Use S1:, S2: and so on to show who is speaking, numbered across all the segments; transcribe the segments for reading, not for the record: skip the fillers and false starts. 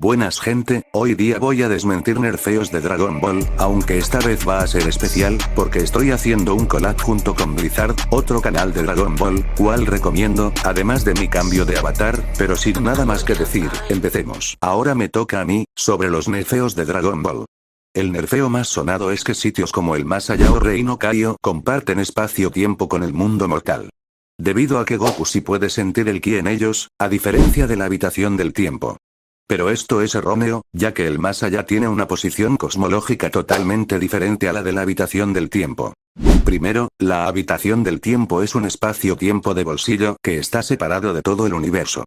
S1: Buenas gente, hoy día voy a desmentir nerfeos de Dragon Ball, aunque esta vez va a ser especial, porque estoy haciendo un collab junto con Blizzard, otro canal de Dragon Ball, cual recomiendo, además de mi cambio de avatar, pero sin nada más que decir, empecemos. Ahora me toca a mí, sobre los nerfeos de Dragon Ball. El nerfeo más sonado es que sitios como el Más Allá o Reino Kaio comparten espacio-tiempo con el mundo mortal. Debido a que Goku sí puede sentir el ki en ellos, a diferencia de la habitación del tiempo. Pero esto es erróneo, ya que el Más Allá tiene una posición cosmológica totalmente diferente a la de la habitación del tiempo. Primero, la habitación del tiempo es un espacio-tiempo de bolsillo que está separado de todo el universo.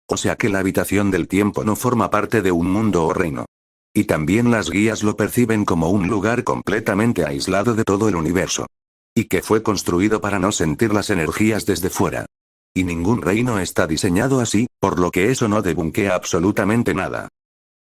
S1: O sea que la habitación del tiempo no forma parte de un mundo o reino. Y también las guías lo perciben como un lugar completamente aislado de todo el universo. Y que fue construido para no sentir las energías desde fuera. Y ningún reino está diseñado así, por lo que eso no debunkea absolutamente nada.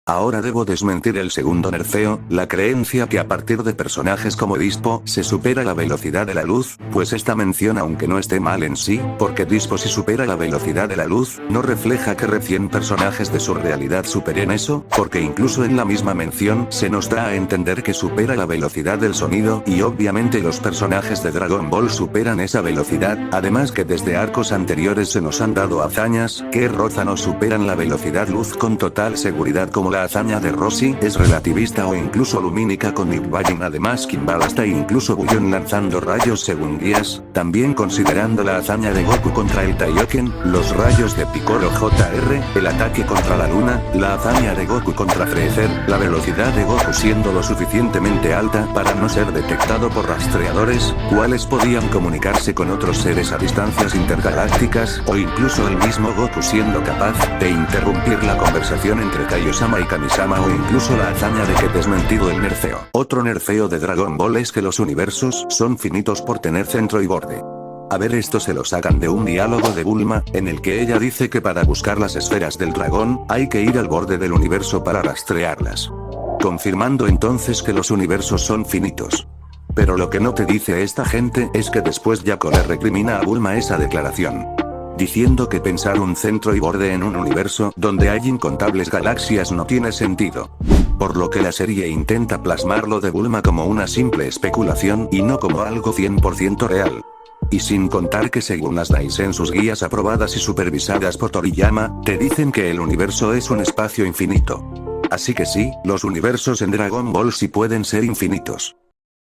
S1: Ahora debo desmentir el segundo nerfeo, la creencia que a partir de personajes como Dispo se supera la velocidad de la luz, pues esta mención aunque no esté mal en sí, porque Dispo si supera la velocidad de la luz, no refleja que recién personajes de su realidad superen eso, porque incluso en la misma mención se nos da a entender que supera la velocidad del sonido y obviamente los personajes de Dragon Ball superan esa velocidad, además que desde arcos anteriores se nos han dado hazañas que rozan o superan la velocidad luz con total seguridad como la hazaña de Rossi es relativista o incluso lumínica con Nibbajin, además Kimball hasta incluso Bullón lanzando rayos según guías, también considerando la hazaña de Goku contra el Taioken, los rayos de Piccolo Jr, el ataque contra la luna, la hazaña de Goku contra Freezer, la velocidad de Goku siendo lo suficientemente alta para no ser detectado por rastreadores, cuales podían comunicarse con otros seres a distancias intergalácticas, o incluso el mismo Goku siendo capaz de interrumpir la conversación entre Kaiosama y Kamisama o incluso la hazaña de que desmentido el nerfeo. Otro nerfeo de Dragon Ball es que los universos son finitos por tener centro y borde. A ver, esto se lo sacan de un diálogo de Bulma, en el que ella dice que para buscar las esferas del dragón, hay que ir al borde del universo para rastrearlas. Confirmando entonces que los universos son finitos. Pero lo que no te dice esta gente es que después Jaco le recrimina a Bulma esa declaración. Diciendo que pensar un centro y borde en un universo donde hay incontables galaxias no tiene sentido. Por lo que la serie intenta plasmarlo de Bulma como una simple especulación y no como algo 100% real. Y sin contar que según las Dais en sus guías aprobadas y supervisadas por Toriyama, te dicen que el universo es un espacio infinito. Así que sí, los universos en Dragon Ball sí pueden ser infinitos.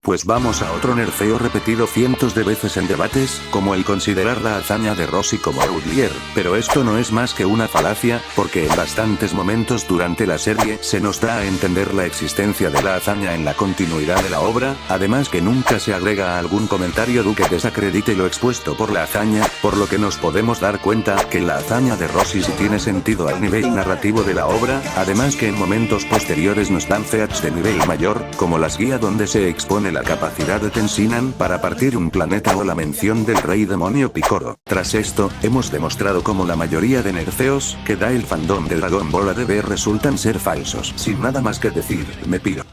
S1: Pues vamos a otro nerfeo repetido cientos de veces en debates, como el considerar la hazaña de Rossi como Outlier, pero esto no es más que una falacia, porque en bastantes momentos durante la serie se nos da a entender la existencia de la hazaña en la continuidad de la obra, además que nunca se agrega algún comentario que desacredite lo expuesto por la hazaña, por lo que nos podemos dar cuenta que la hazaña de Rossi sí tiene sentido al nivel narrativo de la obra, además que en momentos posteriores nos dan feats de nivel mayor, como las guías donde se expone la capacidad de Tenshinhan para partir un planeta o la mención del rey demonio Piccolo. Tras esto, hemos demostrado cómo la mayoría de nerfeos que da el fandom de Dragon Ball ADV resultan ser falsos. Sin nada más que decir, me piro.